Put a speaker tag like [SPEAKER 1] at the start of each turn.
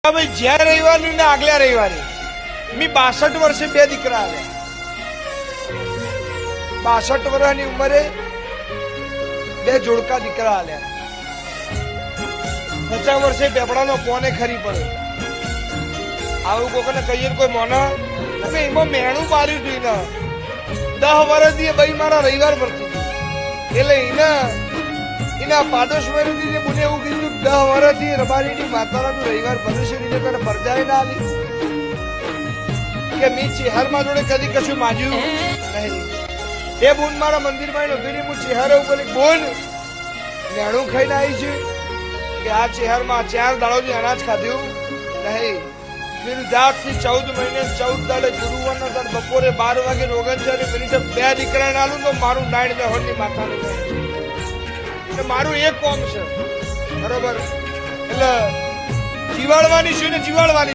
[SPEAKER 1] ભાઈ જ્યાં રવિવારની ને આગલા રવિવારે મી 62 વર્ષે બે દીકરા આવ્યા. 62 વર્ષની ઉંમરે બે જોડકા દીકરા આવ્યા. 50 વર્ષે પેપડાનો કોને ખરી પડે. આવું કોકને કહીએ કોઈ મોના તમે એમાં મેણું પાડ્યું હતું ને 10 વર્ષથી ભાઈ મારા રવિવાર ભરતી હતી એટલે એના પાડોશમાં મને એવું કીધું 10 વર્ષથી રબારીની માતાનું રવિવાર ભવિષ્ય રીતે તને પરજાય ના આલી કે મી ચેહરમાં જોડે કદી કશું માજ્યું નહીં. એ બોન મારા મંદિરમાં નોંધીને હું ચેહરા ઉપર બોન મેણું ખાઈને આવી છું કે આ ચેહરમાં 4 દાડોથી અનાજ ખાધ્યું નહીં. મેરું જાતથી 14 મહિને 14 દાડે ગુરુવારના દાડ બપોરે 12 વાગે 39 મિનિટે બે દીકરાને આલું તો મારું 9 દહોડની માતાનું એટલે મારું એક કોમ છે બરોબર. એટલે જીવાડવાની શું ને જીવાડવાની